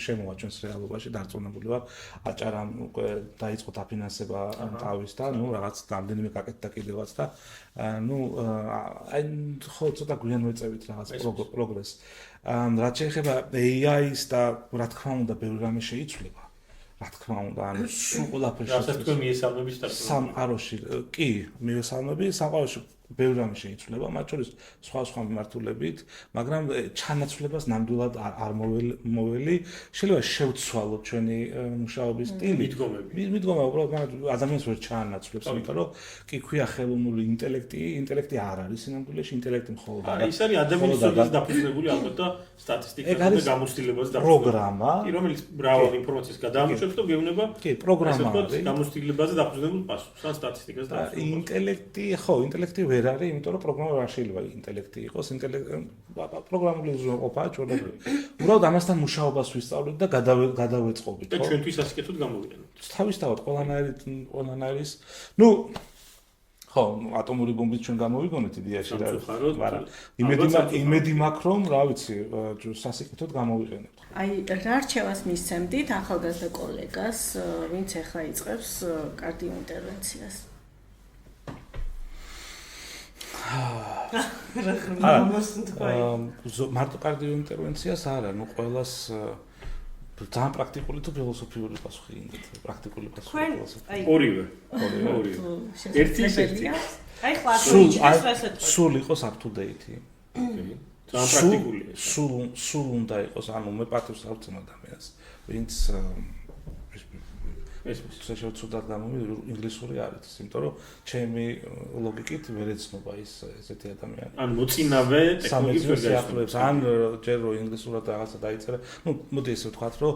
შემოვა ჩვენს რეალობაში დარწმუნებული ვარ აჭარამ უკვე დაიწყო დაფინანსება ტავის და ნუ რაღაც რამდენიმე გაკეთდა კიდევაც და ნუ აი ხო ცოტა გვიან ვეწევით რაღაც პროგრესს რაც შეეხება AI-ს და რა თქმა უნდა ბევრი რამე შეიცვლება რა თქმა უნდა ანუ სულ ყველაფერში რასაც თქვენ მიესალმებით სამყაროში კი მიესალმები სამყაროში ბევრი რამე შეიცვლება მათ შორის სხვა მიმართულებით მაგრამ ჩანაცვლებას ნამდვილად არ მოველი შეიძლება შევცვალოთ ჩვენი მუშაობის სტილი მიდგომა უბრალოდ ადამიანს ვერ ჩაანაცვლებს იმიტომ რომ კი ქვია ხელოვნური ინტელექტი არ არის სინამდვილეში ინტელექტი მხოლოდ არის ის არის ადამიანის სოდას დაფუძნებული ალბათ და სტატისტიკაზე და გამოცდილებაზე დაფუძნებული პროგრამა რომელიც მრავალ ინფორმაციას გადაამუშავებს და გეუბნება კი პროგრამა არის გამოცდილებაზე დაფუძნებული პასუხს ან სტატისტიკაზე დაფუძნებული ინტელექტი ხო ინტელექტი ვერ არის იმიტომ რომ პროგრამა არ შეიძლება ინტელექტი იყოს პროგრამული უზრუნველყოფა ჩვენებრივი უბრალოდ ამასთან მუშაობას ვისწავლით და გადავეწყობით და ჩვენთვის ასიკეთოდ გამოვიყენებთ თავისთავად ყველანაირის ნუ ხო ატომური ბომბით ჩვენ გამოვიგონეთ იდეაში რა მაგრამ იმედი მაქვს რომ რა ვიცი სასიკეთოდ გამოვიყენებთ აი რა რჩევას მისცემდით ახალგაზრდა კოლეგას ვინც ახლა იწყებს კარდიო ინტერვენციას მარტო კარდიო ინტერვენციას არა, ნუ ყველას ძალიან პრაქტიკული თუ ფილოსოფიური პასუხი ინდით, პრაქტიკული პასუხი. ორივე. ერთი აი ხლა იჩინეს რასაც სულ იყოს up to date. ძალიან პრაქტიკულია. სულ უნდა იყოს, ანუ მე პატევს ავწენ ადამიანს, ვინც ეს შეშევცუდად გამომივიდა ინგლისური არის, იმიტომ რომ ჩემი ლოგიკით ვერ ეცნობა ესეთი ადამიანი. ან მოწინავე ტექნოლოგიის ვერ გაიხსნებს, ან ჯერ რომ ინგლისურად რაღაცა დაიწერა. ნუ მოდი ესე ვთქვათ, რომ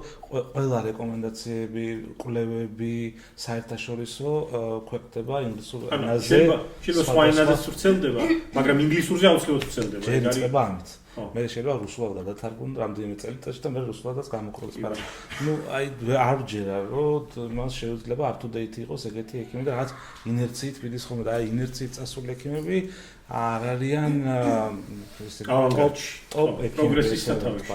ყველა რეკომენდაციები, კვლევები საერთაშორისო ქვეყნდება ინგლისურ ენაზე. შეიძლება სხვა ენაზეც ვრცელდება, მაგრამ ინგლისურზე აუცილებლად ვრცელდება. ჯერ იწყება ამით. მე შეიძლება რუსულად გადათარგმნო რამდენიმე წელიწადში და მე რუსულადაც გამოყროს, მაგრამ ნუ აი არ ვჯერა რომ მას შეიძლება up to date იყოს ეგეთი ექიმები და რაღაც ინერციით მიდის ხოლმე და აი ინერციით წასული ექიმები არ არიან ტოპ ექიმების სათავეში.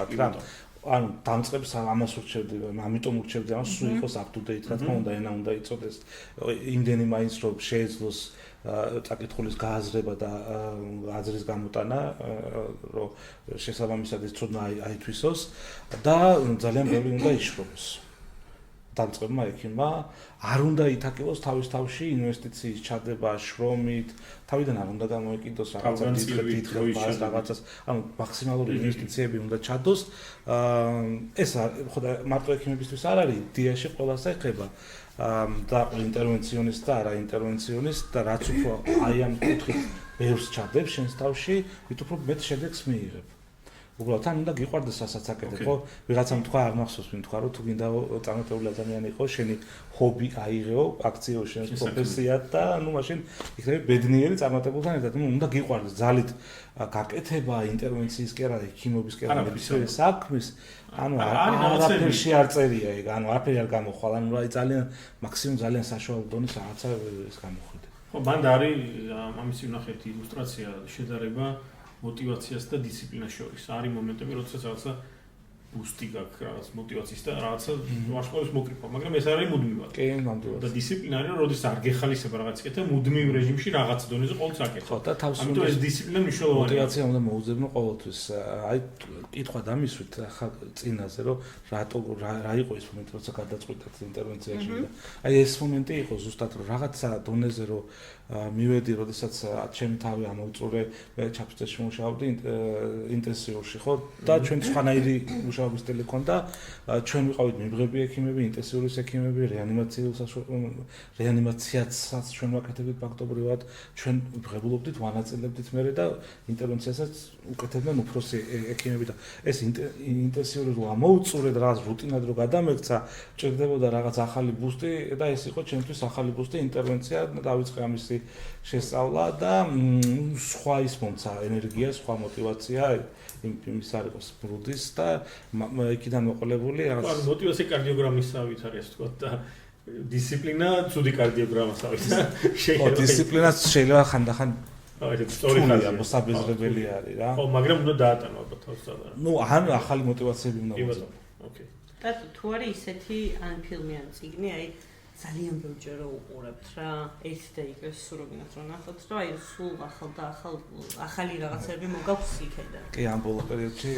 ანუ დამწყებს ამას ურჩევდი, ამიტომ ურჩევდი, რომ სულ იყოს up to date, რა თქმა უნდა, ენა უნდა იწოდეს. იმდენი მაინც რომ შეეძლოს წაკითხulis გააზრება და აზრის გამოტანა, რომ შესაბამისად ეს ცოდნა აითვისოს და ძალიან ბევრი უნდა იშრობოს. დამწყებმა ექიმმა არ უნდა ითაკილოს თავის თავში ინვესტიციის ჩადება შრომით, თავიდან არ უნდა გამოეკიდოს რაღაცა დიდ რაღაცას, ანუ მაქსიმალური ინვესტიციები უნდა ჩადოს. ეს ხო და მარტო ექიმებისთვის არ არის, დიაში ყველას ეხება. და ინტერვენციონისტ და არა ინტერვენციონისტ და რაც უფრო აი ამ კუთხით ბევრს ჩადებს შენს თავში, ვით უფრო მეტ შედეგს მიიღებ. უბრალოდ თან უნდა გიყვარდეს რასაც აკეთებ, ხო? ვიღაცამ თქვა არ მახსოვს, ვინ თქვა, რომ თუ გინდა წარმატებული ადამიანი იყო, შენი ჰობი აიღეო, აქციო შენს პროფესიად და ნუ მაშინ იქნები ბედნიერი წარმატებულთან ერთად, ნუ უნდა გიყვარდეს ძალით გაკეთება, ინტერვენციის კი არა, ექიმობის კი არა, მედიცინის საქმის, ანუ არაფერში არ წერია ეგ, ანუ არაფერი არ გამოხვალ, ანუ რა ძალიან მაქსიმუმ ძალიან საშუალო დონის რაღაცა ეს გამოხვიდე. ხო, მანდ არის ამისი ვნახეთ ილუსტრაცია შედარება мотивациას და დისციპლინას შორის. არის მომენტები, როდესაც რაღაცა ბუსტი გაქვს, რაღაც мотивациის და რაღაცა ვარსკვლავის მოკრიფა, მაგრამ ეს არის მუდმივად. კი, ნამდვილად. და დისციპლინა არის, რომ როდესაც არ გეხალისება რაღაც კეთე, მუდმივ რეჟიმში რაღაც დონეზე ყოველთვის აკეთებ. ხო, და თავს ამიტომ ეს დისციპლინა მნიშვნელოვანია. мотивация უნდა მოუძებნო ყოველთვის. აი, კითხვა დამისვით ახლა წინაზე, რომ რა იყო ეს მომენტი, როცა გადაწყვიტეთ ინტერვენციაში. აი, ეს მომენტი იყო ზუსტად, რომ რაღაცა დონეზე რომ მივედი, როდესაც ჩემი თავი ამოვწურე, მე ჩაფიცეში მუშაობდი ინტენსიურში, ხო? და ჩვენ სხვანაირი მუშაობის სტილი ჰქონდა. ჩვენ ვიყავით მიღები ექიმები, ინტენსიურის ექიმები, რეანიმაციაცაც ჩვენ ვაკეთებდით ფაქტობრივად, ჩვენ ვღებულობდით, ვანაწილებდით მერე და ინტერვენციასაც უკეთებდნენ უფროსი ექიმები და ეს ინტენსიური რო ამოუწურეთ, რაღაც რუტინად რო გადამექცა, ჭირდებოდა რაღაც ახალი ბუსტი და ეს იყო ჩემთვის ახალი ბუსტი ინტერვენცია და დავიწყე ამისი შესწავლა და სხვა ის მომცა ენერგია, სხვა мотивация იმის არ იყოს ბრუდის და იქიდან მოყოლებული რაღაც мотивация კარდიოგრამისავით არის ასე ვთქვათ და დისციპლინა ცუდი კარდიოგრამისავით. ხო, დისციპლინაც შეიძლება ხანდახან აი ეს სწორი ხაზია, მოსაბეზრებელი არის რა. ხო, მაგრამ უნდა დაატანო ალბათ თავს და. ნუ ან ახალი мотивациები უნდა მოძებნო. ოკეი. და თუ არის ისეთი ან ფილმი ან წიგნი, აი ძალიან ბევრჯერ უყურებთ რა, ეს და იქ სულ რომ გინდათ რომ ნახოთ, რომ აი სულ ახალ და ახალი რაღაცები მოგაქვს იქიდან. კი, ამ ბოლო პერიოდში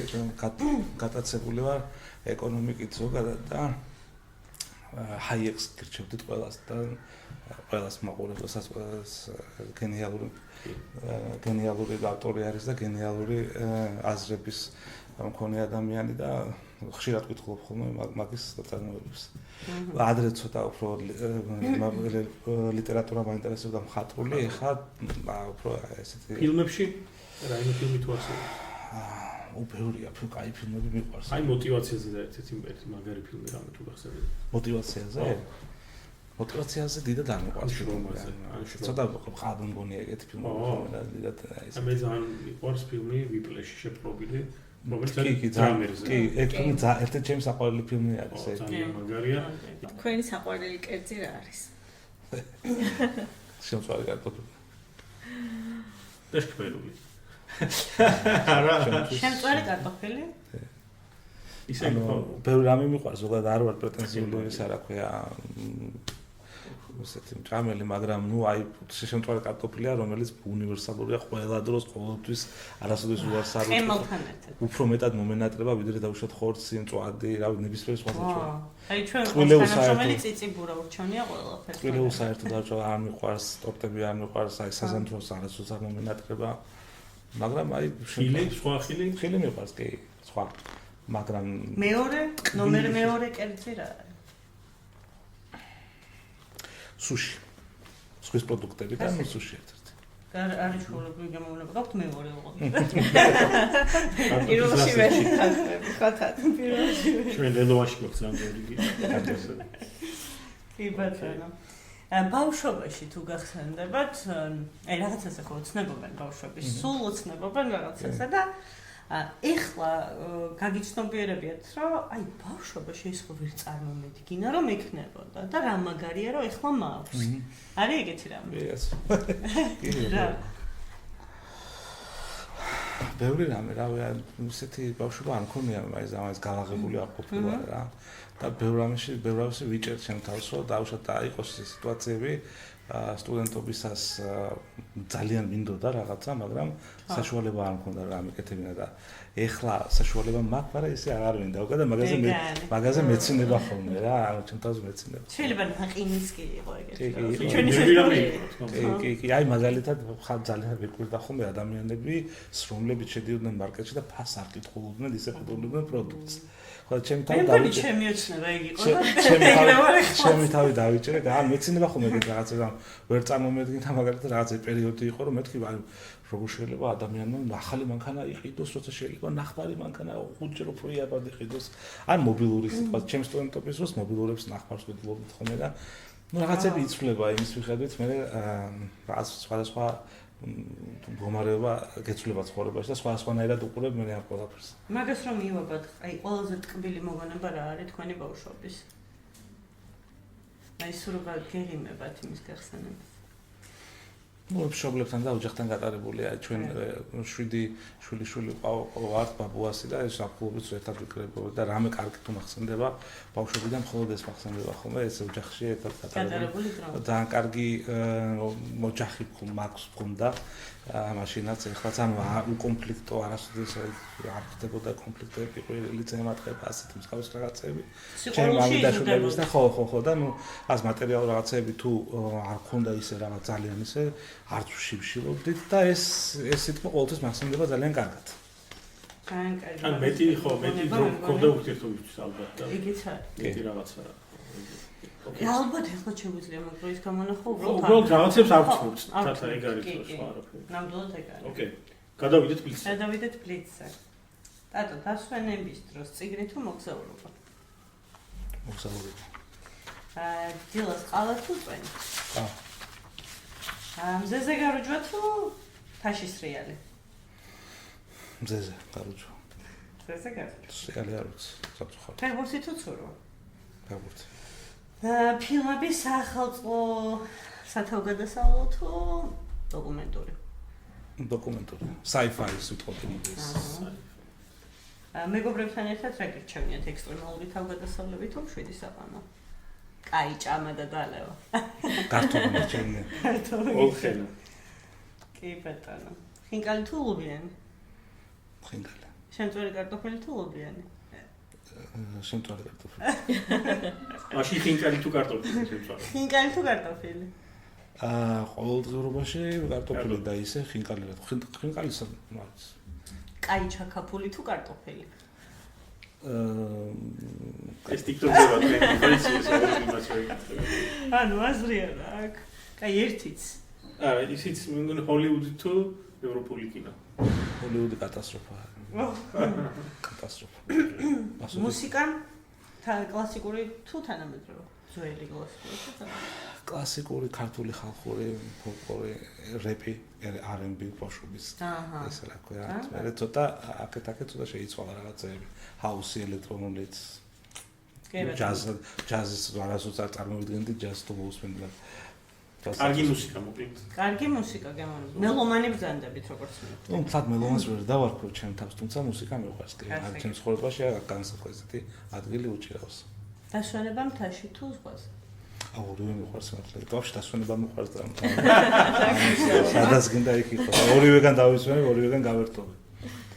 გატაცებული ვარ ეკონომიკით ზოგადად და ჰაიექს გირჩევდით ყველას და ყველას მაყურებელსაც გენიალური ავტორი არის და გენიალური აზრების მქონე ადამიანი და ხშირად ვკითხულობ ხოლმე მაგის დაწარმოებებს. ადრე ცოტა უფრო ლიტერატურა მაინტერესებდა მხატვრული, ეხლა უფრო ესეთი ფილმებში რაიმე ფილმი თუ ასე. უბრალოდ კაი ფილმები მიყვარს. აი мотивациაზე და ერთ-ერთი მაგარი ფილმი რამე თუ გახსენებთ. мотивациაზე? мотивациაზე დიდად არ მიყვარს ფილმები. ცოტა ხაბ მგონია ეგეთი ფილმები და დიდად ეს. მე ძალიან მიყვარს ფილმი ვიპლეში შეპყრობილი. კი, ეგ ფილმი ერთ-ერთი ჩემი საყვარელი ფილმი არის ეს. ძალიან მაგარია. თქვენი საყვარელი კერძი რა არის? შემწვარი კარტოფილი. დაშქბერული. არა, შემწვარი კარტოფილი? ისე იყო. ბევრი რამე მიყვარს, ზოგადად არ ვარ პრეტენზიული, ის რა ქვია, ესეთი მჭამელი, მაგრამ ნუ აი შემწვარი კარტოფილია, რომელიც უნივერსალურია ყველა დროს, ყოველთვის, არასოდეს უარს არ ყემალთან ერთად. უფრო მეტად მომენატრება, ვიდრე დავუშვათ ხორცი, მწვადი, რავი, ნებისმიერ სხვა საჭმელი. აი ჩვენ თანამშრომელი წიწიბურა ურჩევნია ყველაფერს. წყვილეულ საერთოდ არ მიყვარს, ტორტები არ მიყვარს, აი საზამთროს არასოდეს არ მომენატრება. მაგრამ აი სხვა ხილი მიყვარს, კი, სხვა. მაგრამ ნომერ მეორე კერძი რა არის? სუში. სხვის პროდუქტები და სუში ერთ-ერთი. არის ჩვეულებრივი გამოვნება, გაქვთ მეორე უყო. პირველში ვეთანხმები, ხათათ პირველში. ჩვენ ელოვაში გვაქვს რამდენი კი ბატონო. ბავშვობაში თუ გახსენდებათ, აი რაღაცასე ხო ოცნებობენ ბავშვები, სულ ოცნებობენ რაღაცასა და ეხლა გაგიცნობიერებიათ, რომ აი ბავშვობაში ეს ხო ვერ წარმომედგინა, რომ ექნებოდა და რა მაგარია, რომ ეხლა მაქვს. არის ეგეთი რამე? ეს. ბევრი რამე, რავი, ისეთი ბავშვობა არ მქონია, მაინც ამას გავაღებული არ ყოფილა რა. და ბევრ რამეში ვიჭერ ჩემ თავს, რომ დაუშვათ და იყოს ეს სიტუაციები სტუდენტობისას ძალიან მინდოდა რაღაცა, მაგრამ საშუალება არ მქონდა რა მეკეთებინა და ეხლა საშუალება მაქვს, მაგრამ ისე არ მინდა უკვე და მაგაზე მეცინება ხოლმე რა, ანუ ჩემ თავს მეცინება. შეიძლება ნაყინის კი იყო ეგეთი. კი, აი მაგალითად ძალიან ვიკვირდა ხოლმე ადამიანები, რომლებიც შედიოდნენ მარკეტში და ფას არ კითხულობდნენ, ისე ხედავდნენ პროდუქტს. ხო, ჩემი თავი დავიჭერე. ჩემი ოცნება ეგ იყო და ჩემი თავი დავიჭერე და ან მეცინება ხოლმე ეგეთ რაღაცა და ვერ წარმომედგინდა მაგალითად რაღაცა პერიოდი იყო რომ მეთქი აი როგორ შეიძლება ადამიანმა ახალი მანქანა იყიდოს, როცა შეიძლება ნახმარი მანქანა უჯერ უფრო იაბად იყიდოს. ან მობილური სიტუაცია, ჩემ სტუდენტობის დროს მობილურებს ნახმარს ვეძლებდით ხოლმე და ну რაღაცები იცვლება იმის მიხედვით, მე რაღაც სხვადასხვა მდგომარეობა გეცვლება ცხოვრებაში და სხვადასხვანაირად უყურებ მე ამ ყველაფერს. მაგას რომ მივაბად, აი ყველაზე ტკბილი მოგონება რა არის თქვენი ბავშვობის? აი სულღა გერიმებათ იმის გახსენებას. ну მშობლებთან და ოჯახთან გატარებულია ჩვენ 7 შვილი ვართ ბაბუასი და ეს აფულობით ერთად ვიკრებოდი და რამე კარგი თუ მახსენდება ბავშვობიდან მხოლოდ ეს მახსენდება ხოლმე ეს ოჯახში ერთად გატარებული ძალიან კარგი ოჯახი მაქვს მქონდა მაშინაც ეხლაც ანუ უკონფლიქტო არასოდეს არ ხდებოდა კონფლიქტები ყოველი წემატყება ასეთი მსგავს რაღაცები ჩემი მამიდაშვილების და ხო და ну ას მატერიალურ რაღაცები თუ არ მქონდა ისე რაღაც ძალიან ისე არც ვშივშილობდით და ეს სიტყვა ყოველთვის მახსენდება ძალიან კარგად. ძალიან კარგი. ან მეტი დრო მქონდა ურთიერთობისთვის ალბათ და იგიც არის. მეტი რაღაცა. ალბათ ეხლა შეგვიძლია მაგ ის გამონახო უბრალოდ რაღაცებს არ ვცნობთ. თათა ეგ არის სხვა არაფერი. ნამდვილად ეგ არის. ოკეი. გადავიდეთ ბლიცზე. გადავიდეთ ბლიცზე. ტატო, დასვენების დროს წიგნი თუ მოგზაურობა? მოგზაურობა. დილას ყავა თუ წვენი? ხო. მზეზე გარუჯვა თუ თაშის რეალი? მზეზე გარუჯვა. მზეზე გარუჯვა. რეალი არ ვიცი, საფრთხე. ფეხბურთი თუ ცურვა? ფეხბურთი. ფილმები სახელმწიფო სათავგადასავლო თუ დოკუმენტური? დოკუმენტური. Sci-fi სიტყვები ის. მეგობრებთან ერთად რა გირჩევნიათ ექსტრემალური თავგადასავლები თუ მშვიდი საყანო? კაი ჭამა და დალევა. კარტონი მერჩენია. ოლხენა. კი ბატონო. ხინკალი თუ ლუბიანი? ხინკალი. შემწვარი კარტოფილი თუ ლუბიანი? შემწვარი კარტოფილი. მაშინ ხინკალი თუ კარტოფილი შემწვარი? ხინკალი თუ კარტოფილი? ყოველდღიურობაში კარტოფილი და ისე ხინკალი რა. ხინკალი არის. კაი ჩაქაფული თუ კარტოფილი? ეს TikTok-ზე ვატრენინგის ანუ აზრია რა აქ. კაი ერთიც. ისიც მე მგონი ჰოლივუდი თუ ევროპული კინო. ჰოლივუდი კატასტროფაა. კატასტროფა. მუსიკა კლასიკური თუ თანამედროვე? ძველი კლასიკური თუ თანამედროვე? კლასიკური ქართული ხალხური ფოლკლორი, რეპი, R&B ბავშვობის. ესე რა ქვია. მე ცოტა აკეთ ცოტა შეიცვალა რაღაცები. ჰაუსი, ელექტრონულიც. ჯაზის არასოდეს არ წარმოვიდგენდი ჯაზს თუ მოусმენდი. კარგი მუსიკა მოკლედ. კარგი მუსიკა გემოვნებთ. მელომანი ბრძანდებით როგორც მე. ну მთლად მელომანს ვერ დავარქვევ ჩემ თავს, თუმცა მუსიკა მიყვარს კი. არ ჩემ ცხოვრებაში განსაკუთრებით ადგილი უჭირავს. დასვენება მთაში თუ ზღვაზე? ორივე მიყვარს მართლა. ბავშვი დასვენება მიყვარს და სადაც გინდა იქ იყო. ორივეგან დავისვენებ, ორივეგან გავერთობ.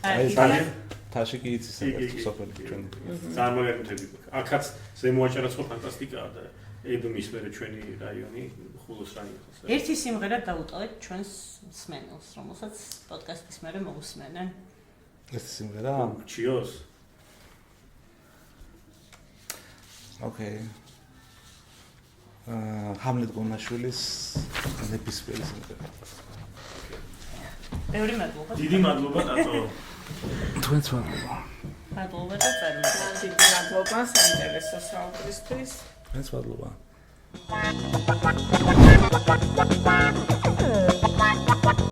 აი თაში კი იცის ეს სოფელი ჩვენ. ძალიან მაგარი. აქაც ზემოაჭარაც ხო ფანტასტიკაა და ებმის მერე ჩვენი რაიონი ხულოს რაიონი. ერთი სიმღერა დაუტოვეთ ჩვენს მსმენელს, რომელსაც პოდკასტის მერე მოусმენენ. ეს სიმღერა? ჩიოს. ოკეი. ჰამლეტ გონაშვილის ნებისმიერი სიმღერა. ბევრი მადლობა. დიდი მადლობა დატო. თქვენც მადლობა. მადლობა და წარმატება. დიდი მადლობა საინტერესო საუბრისთვის. თქვენც მადლობა.